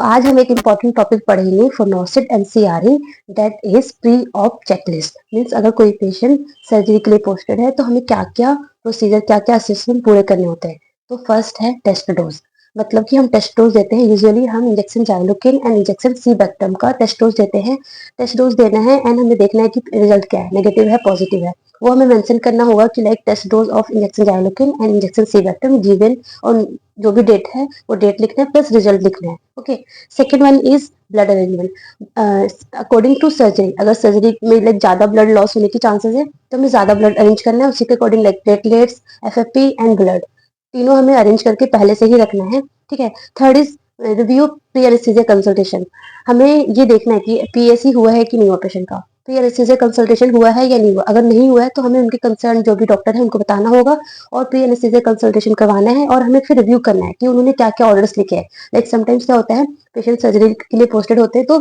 आज हम एक इम्पोर्टेंट टॉपिक पढ़ेंगे फॉर नॉसिड NCRE, that is pre op checklist. Means अगर कोई पेशेंट सर्जरी के लिए पोस्टेड है तो हमें क्या क्या प्रोसीजर, क्या क्या असेसमेंट पूरे करने होते हैं। तो फर्स्ट है टेस्ट डोज, मतलब कि हम टेस्ट डोज देते हैं। यूजुअली हम इंजेक्शन जाइलोकिन एंड इंजेक्शन सी बैक्टम का टेस्ट डोज देते हैं। टेस्ट डोज देना है एंड हमें देखना है कि रिजल्ट क्या है, नेगेटिव है पॉजिटिव है। वो हमें मेंशन करना होगा कि like test dose of injection xylocaine and injection सी बैक्टम गिवन, और जो भी डेट है वो डेट लिखना है प्लस रिजल्ट लिखना है। Okay, second one is blood arrangement. According to surgery, अगर सर्जरी में लाइक ज्यादा ब्लड लॉस होने की चांसेस है तो हमें ज्यादा ब्लड अरेंज करना है। उसी के according like platelets, FFP and blood, तीनों हमें अरेंज करके पहले से ही रखना है। ठीक है। Third is review pre anaesthesia consultation. हमें ये देखना है कि पीएसी हुआ है कि नहीं हुआ पेशेंट का, प्री एनेस्थीसिया कंसल्टेशन हुआ है या नहीं हुआ। अगर नहीं हुआ है तो हमें उनके कंसर्न जो भी डॉक्टर है उनको बताना होगा और प्री एनेस्थीसिया कंसल्टेशन करवाना है, और हमें फिर रिव्यू करना है कि उन्होंने क्या क्या ऑर्डर्स लिखे हैं। लाइक समटाइम्स क्या होता है, पेशेंट सर्जरी के लिए पोस्टेड होते हैं तो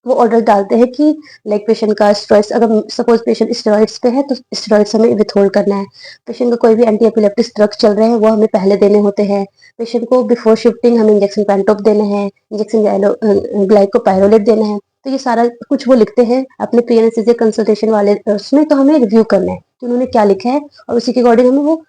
वो ऑर्डर डालते हैं कि लाइक पेशेंट का स्टेरॉइड्स, अगर सपोज पेशेंट स्टेरॉइड्स पे है तो स्टेरॉइड्स हमें विथहोल्ड करना है। पेशेंट का कोई भी एंटी एपिलेप्टिक ड्रग्स चल रहे हैं वो हमें पहले देने होते हैं। पेशेंट को बिफोर शिफ्टिंग हमें इंजेक्शन पेंटोप देना है, इंजेक्शन ग्लाइकोपाइरोलेट देना है। तो ये सारा कुछ वो लिखते हैं अपने प्री एनेस्थीसिया कंसल्टेशन वाले उसमें, तो हमें रिव्यू करना है कि उन्होंने क्या लिखा है और उसी के अकॉर्डिंग हमें वो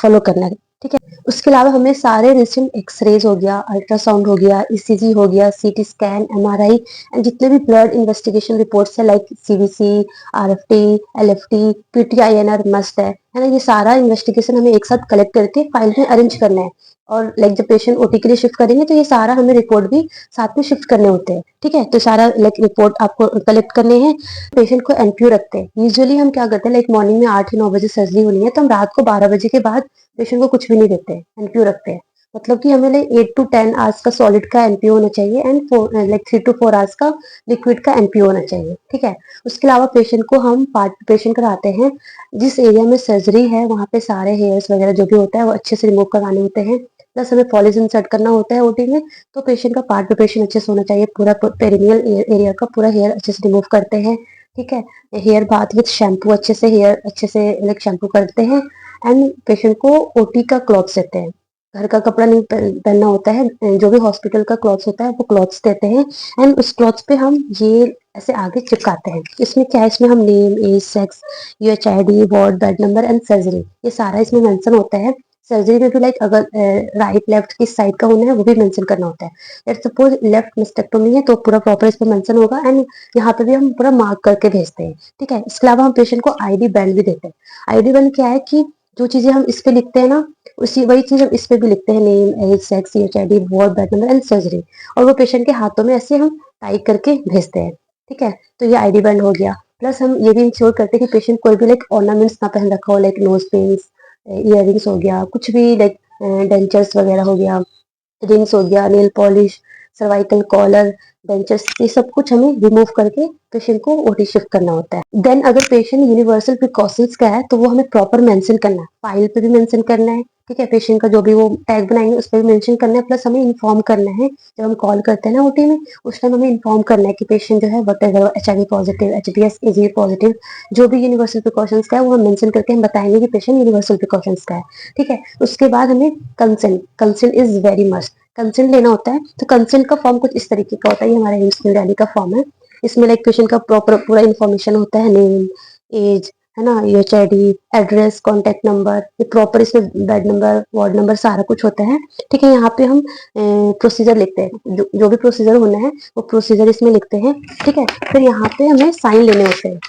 फॉलो करना है। ठीक है। उसके अलावा हमें सारे रिसेंट एक्सरेज हो गया, अल्ट्रासाउंड हो गया, ईसीजी हो गया, सीटी स्कैन, एमआरआई एंड जितने भी ब्लड इन्वेस्टिगेशन रिपोर्ट्स है like CVC, RFT, LFT, PT INR must है ना। ये सारा इन्वेस्टिगेशन हमें एक साथ कलेक्ट करके फाइल में अरेंज करना है। और लाइक जब पेशेंट ओटी के लिए शिफ्ट करेंगे तो ये सारा हमें रिपोर्ट भी साथ में शिफ्ट करने होते हैं। ठीक है। तो सारा लाइक रिपोर्ट आपको कलेक्ट करने हैं। पेशेंट को एनपीयू रखते हैं। यूजुअली हम क्या करते हैं, लाइक मॉर्निंग में 8 या 9 बजे सर्जरी होनी है तो हम रात को 12 बजे के बाद पेशेंट को कुछ भी नहीं देते हैं, एनपीयू रखते हैं। मतलब कि हमें लाइक 8 to 10 आवर्स का सॉलिड का एनपीयू होना चाहिए एंड लाइक 3 to 4 आवर्स का लिक्विड का एनपीयू होना चाहिए। ठीक है। उसके अलावा पेशेंट को हम पार्टिसिपेशन कराते हैं। जिस एरिया में सर्जरी है वहाँ पे सारे हेयर्स वगैरह जो भी होता है वो अच्छे से रिमूव करवाने होते हैं। प्लस हमें पॉलिश इंसर्ट करना होता है ओटी में। तो पेशेंट का पार्ट प्रिपरेशन अच्छे से होना चाहिए, पूरा पेरिनियल एरिया का पूरा हेयर अच्छे से रिमूव करते हैं। ठीक है। हेयर बाथ विद शैम्पू, अच्छे से हेयर अच्छे से लाइक शैम्पू करते हैं एंड पेशेंट को ओटी का क्लॉथ्स देते हैं। घर का कपड़ा नहीं पहनना होता है, जो भी हॉस्पिटल का क्लॉथ्स होता है वो क्लॉथ्स देते हैं एंड उस क्लॉथ्स पे हम ये ऐसे आगे चिपकाते हैं। इसमें क्या है, इसमें हम name, age, sex, UHID, ward, bed number and surgery, ये सारा इसमें मेंशन होता है। सर्जरी में भी लाइक अगर राइट लेफ्ट किस साइड का होना है वो भी मेंशन करना होता है। लेट्स सपोज लेफ्ट मिस्टेक्टोमी है तो पूरा प्रॉपर इस पे मेंशन होगा एंड यहाँ पे भी हम पूरा मार्क करके भेजते हैं। ठीक है। इसके अलावा हम पेशेंट को आईडी बैंड भी देते हैं। आईडी बैंड क्या है कि जो चीजें हम इस पे लिखते हैं ना, उसी वही चीज हम इस पे भी लिखते हैं, name, age, sex, UHID, ward, bed number and surgery, और वो पेशेंट के हाथों में ऐसे हम टाइप करके भेजते हैं। ठीक है। तो ये आईडी बैंड हो गया। प्लस हम ये भी इंश्योर करते हैं कि पेशेंट कोई भी लाइक ऑर्नामेंट्स ना पहन रखा हो, लाइक नोज पिन्स, इयररिंग्स हो गया, कुछ भी लाइक डेंचर्स वगैरह हो गया, रिंग्स हो गया, nail polish, cervical collar, dentures, ये सब कुछ हमें रिमूव करके पेशेंट को ओटी शिफ्ट करना होता है। देन अगर पेशेंट यूनिवर्सल प्रिकॉशंस का है तो वो हमें प्रॉपर मेंशन करना है, फाइल पे भी मेंशन करना है। ठीक है। पेशेंट का जो भी वो टैग बनाएंगे उस पर भी मेंशन करना है। प्लस हमें इन्फॉर्म करना है, जब हम कॉल करते हैं ना ओटी में उस टाइम हमें इन्फॉर्म करना है कि पेशेंट जो है वटेवर एचआईवी पॉजिटिव, एचबीएस, एजी पॉजिटिव, जो भी यूनिवर्सल प्रिकॉशंस का है वो हम मेंशन करके हम बताएंगे कि पेशेंट यूनिवर्सल प्रिकॉशंस का है। ठीक है। उसके बाद हमें consent, consent is very must, consent लेना होता है। तो कंसेंट का फॉर्म कुछ इस तरीके का होता है, ये हमारा एम्स न्यू दिल्ली का फॉर्म है। इसमें लाइक पेशेंट का प्रॉपर पूरा इन्फॉर्मेशन होता है, नेम, एज, है ना, यूएचआईडी, एड्रेस, कॉन्टेक्ट नंबर, ये प्रॉपर इसमें बेड नंबर, वार्ड नंबर सारा कुछ होता है। ठीक है। यहाँ पे हम प्रोसीजर लिखते हैं, जो भी प्रोसीजर होना है वो प्रोसीजर इसमें लिखते हैं। ठीक है। फिर यहाँ पे हमें साइन लेने होते हैं।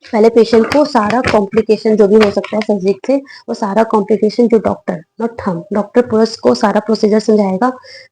पहले पेशेंट को सारा कॉम्प्लिकेशन जो भी हो सकता है सर्जरी से, वो सारा कॉम्प्लिकेशन जो डॉक्टर, नॉट हम, डॉक्टर पूरा को सारा प्रोसीजर समझाएगा,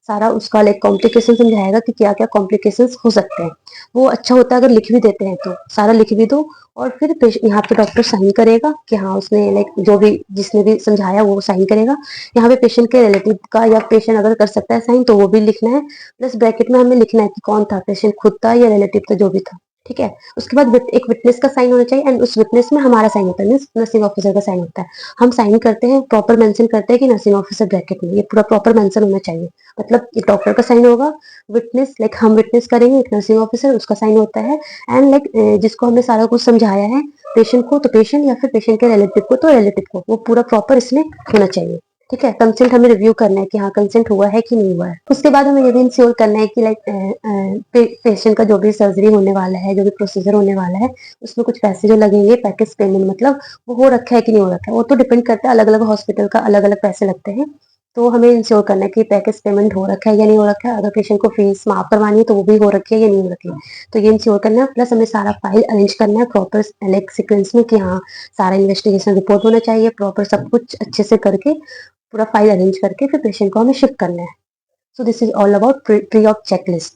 सारा उसका लाइक कॉम्प्लिकेशन समझाएगा कि क्या क्या कॉम्प्लिकेशंस हो सकते हैं। वो अच्छा होता है अगर लिख भी देते हैं तो सारा लिख भी दो, और फिर यहाँ पे डॉक्टर साइन करेगा कि हाँ उसने लाइक जो भी जिसने भी समझाया वो साइन करेगा। यहाँ पे पेशेंट के रिलेटिव का या पेशेंट अगर कर सकता है साइन तो वो भी लिखना है। प्लस ब्रैकेट में हमें लिखना है कि कौन था, पेशेंट खुद था या रिलेटिव था, जो भी था। ठीक है। उसके बाद एक विटनेस का साइन होना चाहिए एंड उस विटनेस में हमारा साइन होता है, मीन्स नर्सिंग ऑफिसर का साइन होता है। हम साइन करते हैं, प्रॉपर मेंशन करते हैं कि नर्सिंग ऑफिसर ब्रैकेट में, ये पूरा प्रॉपर मेंशन होना चाहिए। मतलब डॉक्टर का साइन होगा, विटनेस लाइक हम विटनेस करेंगे, एक नर्सिंग ऑफिसर उसका साइन होता है एंड लाइक जिसको हमने सारा कुछ समझाया है पेशेंट को तो पेशेंट, या फिर पेशेंट के रिलेटिव को तो रिलेटिव को, वो पूरा प्रॉपर इसमें होना चाहिए। ठीक है, कंसेंट हमें रिव्यू करना है कि हाँ कंसेंट हुआ है कि नहीं हुआ है। उसके बाद हमें ये भी इंश्योर करना है कि पेशेंट का जो भी सर्जरी होने वाला है, जो भी प्रोसीजर होने वाला है, उसमें कुछ पैसे जो लगेंगे पैकेज पेमेंट मतलब वो हो रखा है कि नहीं हो रखा है। वो तो डिपेंड करता है, अलग-अलग हॉस्पिटल का अलग-अलग पैसे लगते हैं। तो हमें इंश्योर करना है कि पैकेज पेमेंट हो रखा है या नहीं हो रखा है। अगर पेशेंट को फीस माफ करवानी है तो वो भी हो रखी है या नहीं हो रखी है। तो ये इंश्योर करना है, प्लस हमें सारा फाइल अरेंज करना है प्रॉपर लाइक सीक्वेंस में कि हाँ सारा इन्वेस्टिगेशन रिपोर्ट होना चाहिए, प्रॉपर सब कुछ अच्छे से करके पूरा फाइल अरेंज करके फिर पेशेंट को हमें शिफ्ट करना है। So this is all about pre of checklist.